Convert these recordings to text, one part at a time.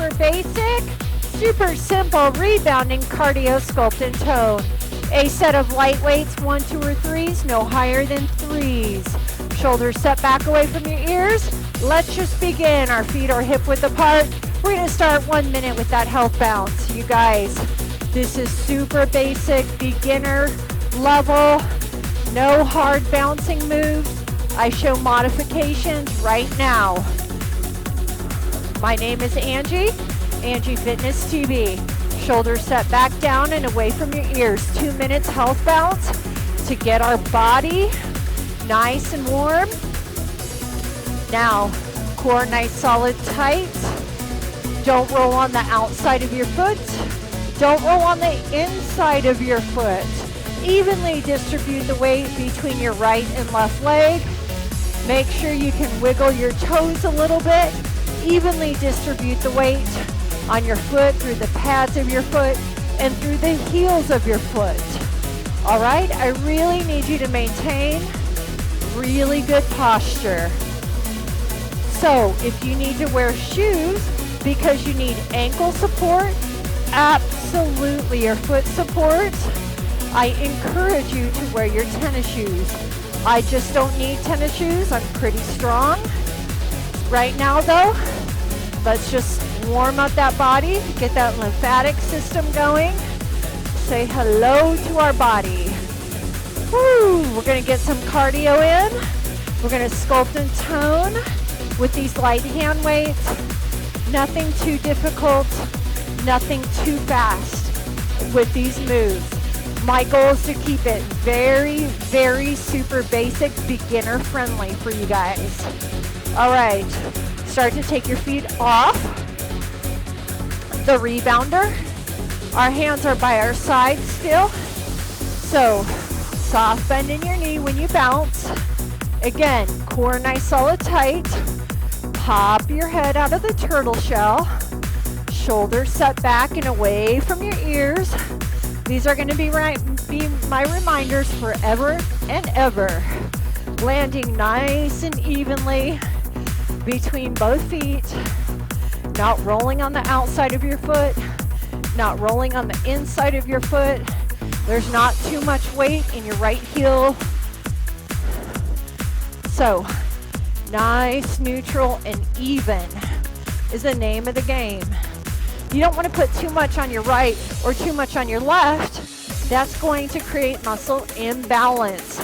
super basic, super simple rebounding cardio sculpt and tone. A set of light weights, 1, 2, or 3s, no higher than 3s. Shoulders set back away from your ears. Let's just begin. Our feet are hip width apart. We're gonna start 1 minute with that health bounce. You guys, this is super basic, beginner level, no hard bouncing moves. I show modifications right now. My name is Angie, AngieFitnessTV. Shoulders set back down and away from your ears. 2 minutes health bounce to get our body nice and warm. Now, core nice, solid, tight. Don't roll on the outside of your foot. Don't roll on the inside of your foot. Evenly distribute the weight between your right and left leg. Make sure you can wiggle your toes a little bit. Evenly distribute the weight on your foot, through the pads of your foot, and through the heels of your foot. All right, I really need you to maintain really good posture. So if you need to wear shoes because you need ankle support, absolutely, or foot support, I encourage you to wear your tennis shoes. I just don't need tennis shoes. I'm pretty strong. Right now though, let's just warm up that body, get that lymphatic system going. Say hello to our body. Woo, we're gonna get some cardio in. We're gonna sculpt and tone with these light hand weights. Nothing too difficult, nothing too fast with these moves. My goal is to keep it very, very super basic, beginner friendly for you guys. All right, start to take your feet off the rebounder. Our hands are by our sides still. So soft bend in your knee when you bounce. Again, core nice, solid, tight. Pop your head out of the turtle shell. Shoulders set back and away from your ears. These are going to be my reminders forever and ever. Landing nice and evenly between both feet. Not rolling on the outside of your foot. Not rolling on the inside of your foot. There's not too much weight in your right heel. So, nice, neutral, and even is the name of the game. You don't want to put too much on your right or too much on your left. That's going to create muscle imbalance.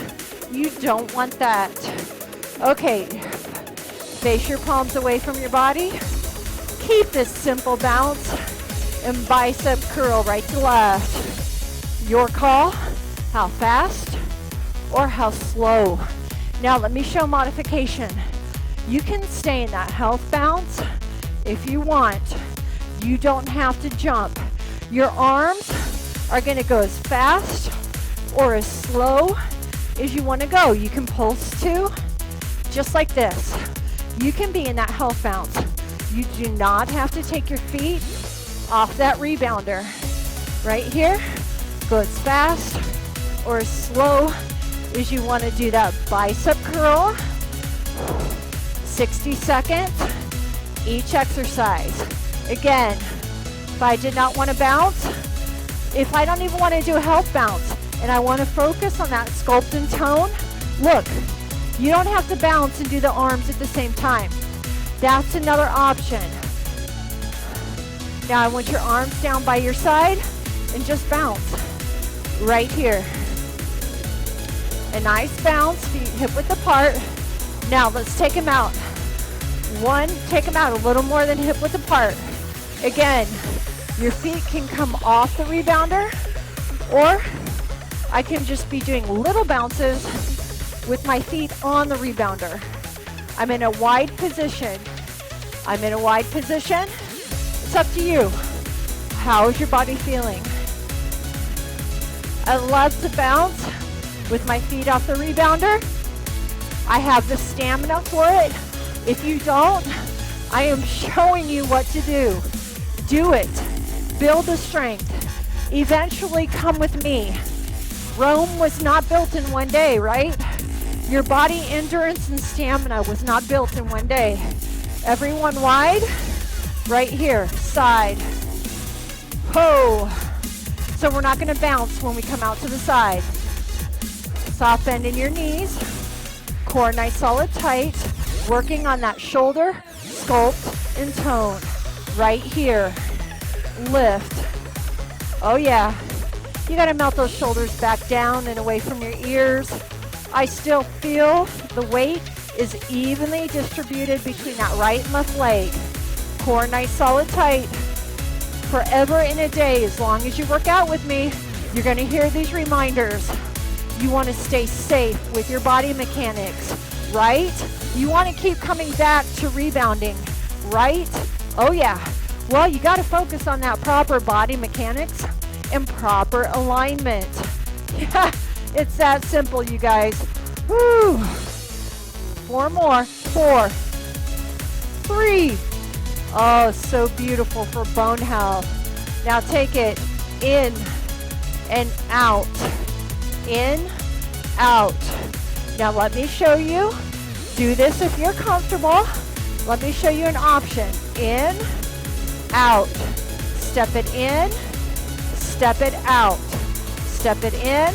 You don't want that. Okay, face your palms away from your body. Keep this simple bounce and bicep curl right to left. Your call, how fast or how slow. Now let me show modification. You can stay in that health bounce if you want. You don't have to jump. Your arms are gonna go as fast or as slow as you wanna go. You can pulse too, just like this. You can be in that health bounce. You do not have to take your feet off that rebounder. Right here, go as fast or as slow as you wanna do that bicep curl. 60 seconds, each exercise. Again, if I did not want to bounce, if I don't even want to do a health bounce and I want to focus on that sculpt and tone, look, you don't have to bounce and do the arms at the same time. That's another option. Now I want your arms down by your side and just bounce right here. A nice bounce, feet hip width apart. Now let's take them out. One, take them out a little more than hip width apart. Again, your feet can come off the rebounder, or I can just be doing little bounces with my feet on the rebounder. I'm in a wide position. I'm in a wide position. It's up to you. How is your body feeling? I love to bounce with my feet off the rebounder. I have the stamina for it. If you don't, I am showing you what to do. Do it. Build the strength. Eventually come with me. Rome was not built in one day, right? Your body endurance and stamina was not built in one day. Everyone wide, right here, side. Ho. So we're not going to bounce when we come out to the side. Soft bend in your knees. Core nice, solid, tight. Working on that shoulder, sculpt, and tone. Right here. Lift. Oh yeah. You got to melt those shoulders back down and away from your ears. I still feel the weight is evenly distributed between that right and left leg. Core nice, solid, tight. Forever in a day, as long as you work out with me, you're going to hear these reminders. You want to stay safe with your body mechanics, right? You want to keep coming back to rebounding, right? Oh yeah. Well, you got to focus on that proper body mechanics and proper alignment. Yeah, it's that simple, you guys. Woo. 4 more. 4, 3. Oh, so beautiful for bone health. Now take it in and out. In, out. Now let me show you. Do this if you're comfortable. Let me show you an option. In, out. Step it in, step it out. Step it in,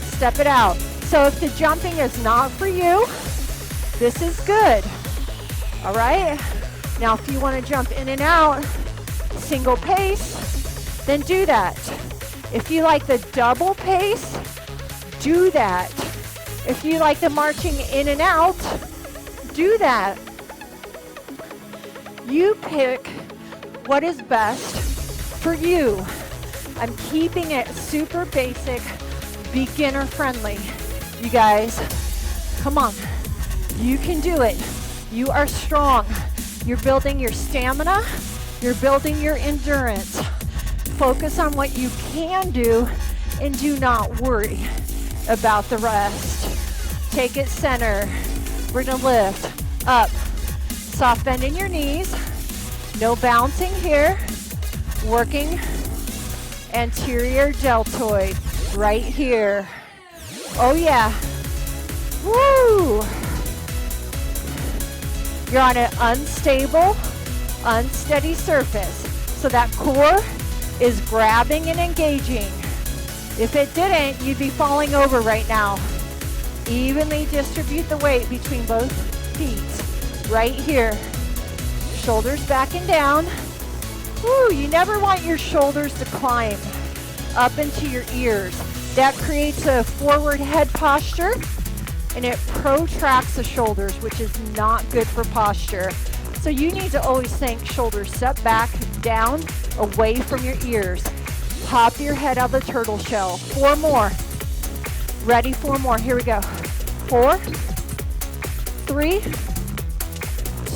step it out. So if the jumping is not for you, this is good. All right? Now if you want to jump in and out, single pace, then do that. If you like the double pace, do that. If you like the marching in and out, do that. You pick what is best for you. I'm keeping it super basic, beginner friendly. You guys, come on. You can do it. You are strong. You're building your stamina. You're building your endurance. Focus on what you can do and do not worry about the rest. Take it center. We're gonna lift up. Soft bend in your knees. No bouncing here. Working anterior deltoid right here. Oh yeah. Woo! You're on an unstable, unsteady surface. So that core is grabbing and engaging. If it didn't, you'd be falling over right now. Evenly distribute the weight between both feet. Right here. Shoulders back and down. Woo, you never want your shoulders to climb up into your ears. That creates a forward head posture and it protracts the shoulders, which is not good for posture. So you need to always think shoulders set back, down, away from your ears. Pop your head out of the turtle shell. 4 more. Ready? 4 more. Here we go. 4, 3,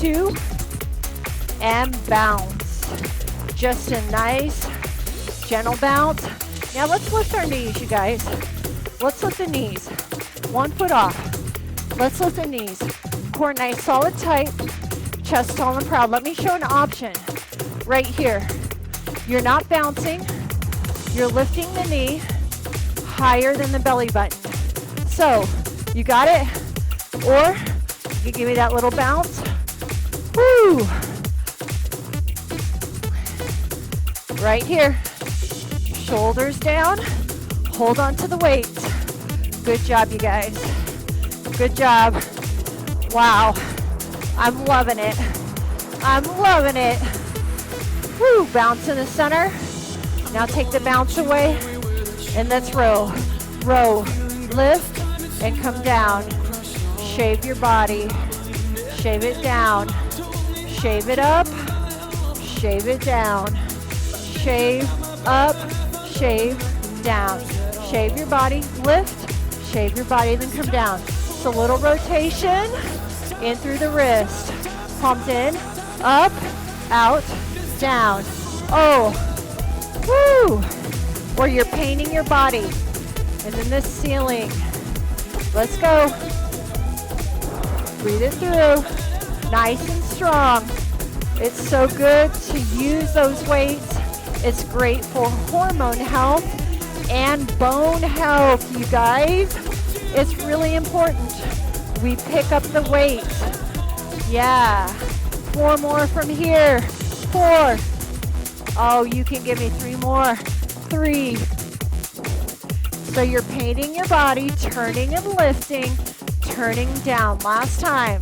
2, and bounce. Just a nice, gentle bounce. Now let's lift our knees, you guys. Let's lift the knees. 1 foot off. Let's lift the knees. Core nice, solid, tight. Chest tall and proud. Let me show an option right here. You're not bouncing. You're lifting the knee higher than the belly button. So you got it? Or you give me that little bounce. Woo! Right here. Shoulders down. Hold on to the weight. Good job, you guys. Good job. Wow. I'm loving it. I'm loving it. Woo! Bounce in the center. Now take the bounce away. And let's row. Row. Lift and come down. Shave your body. Shave it down. Shave it up. Shave it down. Shave up. Shave down. Shave your body. Lift. Shave your body, then come down. It's a little rotation. In through the wrist. Palms in. Up. Out. Down. Oh. Woo! Or you're painting your body. And then the ceiling. Let's go. Breathe it through. Nice and strong. It's so good to use those weights. It's great for hormone health and bone health, you guys. It's really important. We pick up the weight. Yeah. 4 more from here. 4. Oh, you can give me 3 more. 3. So you're painting your body, turning and lifting, turning down. Last time.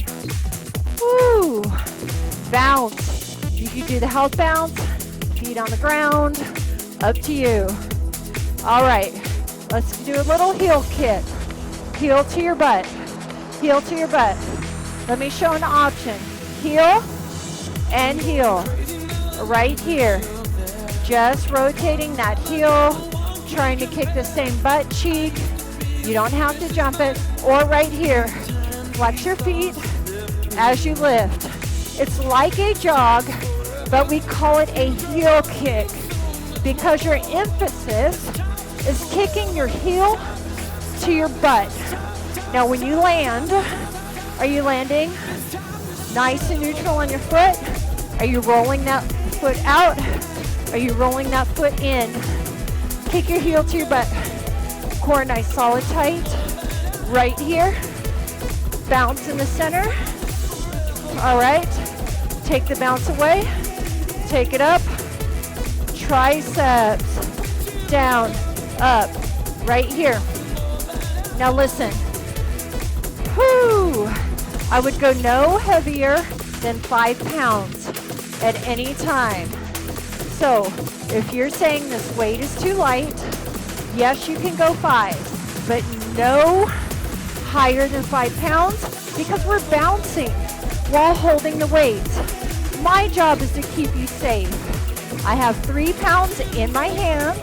Woo. Bounce. You can do the health bounce, feet on the ground, up to you. All right, let's do a little heel kick. Heel to your butt, heel to your butt. Let me show an option. Heel and heel, right here. Just rotating that heel, trying to kick the same butt cheek. You don't have to jump it. Or right here, flex your feet as you lift. It's like a jog, but we call it a heel kick because your emphasis is kicking your heel to your butt. Now when you land, are you landing nice and neutral on your foot? Are you rolling that foot out? Are you rolling that foot in? Kick your heel to your butt. Core nice, solid, tight. Right here. Bounce in the center. All right. Take the bounce away. Take it up. Triceps. Down, up. Right here. Now listen. Whoo! I would go no heavier than 5 pounds at any time. So if you're saying this weight is too light, yes, you can go 5, but no higher than 5 pounds because we're bouncing while holding the weight. My job is to keep you safe. I have 3 pounds in my hand,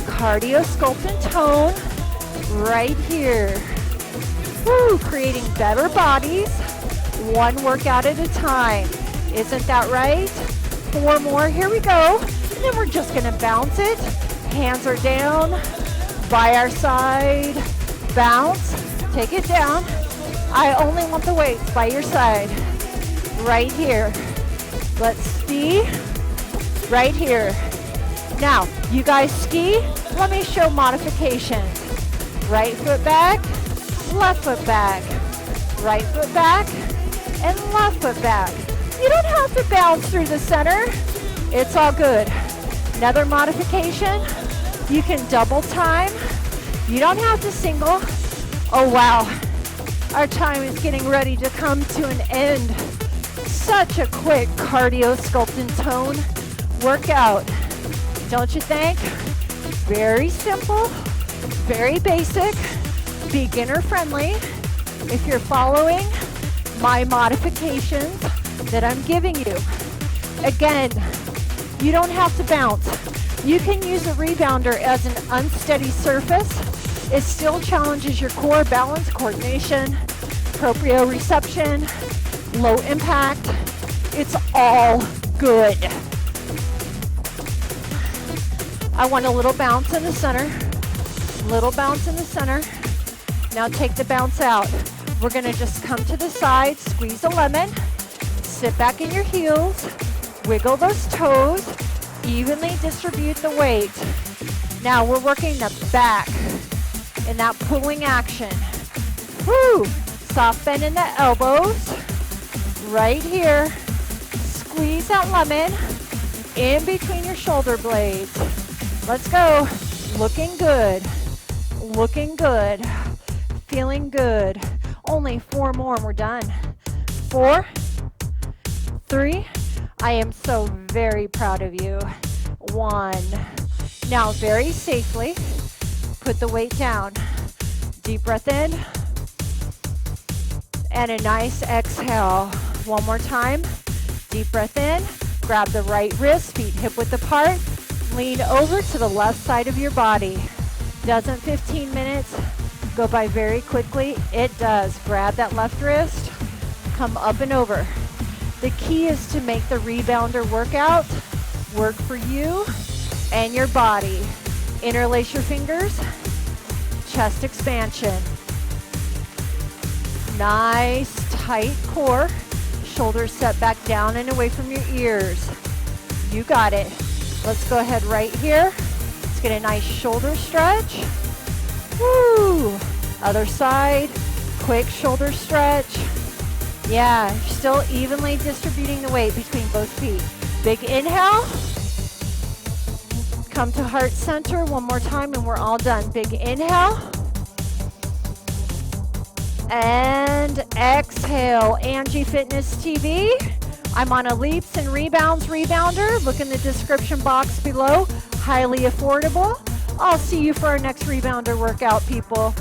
cardio, sculpt, and tone right here. Woo, creating better bodies, 1 workout at a time. Isn't that right? 4 more, here we go. And then we're just gonna bounce it. Hands are down, by our side, bounce, take it down. I only want the weights by your side, right here. Let's ski, right here. Now, you guys ski, let me show modifications. Right foot back, left foot back, right foot back, and left foot back. You don't have to bounce through the center. It's all good. Another modification, you can double time. You don't have to single. Oh wow, our time is getting ready to come to an end. Such a quick cardio, sculpt, and tone workout. Don't you think? Very simple, very basic, beginner friendly. If you're following my modifications that I'm giving you. Again, you don't have to bounce. You can use a rebounder as an unsteady surface. It still challenges your core balance, coordination, proprioception, low impact. It's all good. I want a little bounce in the center. Little bounce in the center. Now take the bounce out. We're gonna just come to the side, squeeze a lemon, sit back in your heels, wiggle those toes, evenly distribute the weight. Now we're working the back in that pulling action. Woo! Soft bend in the elbows. Right here. Squeeze that lemon in between your shoulder blades. Let's go. Looking good. Looking good. Feeling good. Only 4 more and we're done. 4, 3. I am so very proud of you. 1. Now very safely, put the weight down. Deep breath in. And a nice exhale. 1 more time. Deep breath in. Grab the right wrist, feet hip width apart. Lean over to the left side of your body. Doesn't 15 minutes go by very quickly? It does. Grab that left wrist. Come up and over. The key is to make the rebounder workout work for you and your body. Interlace your fingers. Chest expansion. Nice tight core. Shoulders set back down and away from your ears. You got it. Let's go ahead right here. Let's get a nice shoulder stretch. Woo! Other side. Quick shoulder stretch. Yeah, still evenly distributing the weight between both feet. Big inhale. Come to heart center one more time and we're all done. Big inhale. And exhale. Angie Fitness TV. I'm on a Leaps and Rebounds Rebounder. Look in the description box below. Highly affordable. I'll see you for our next Rebounder workout, people.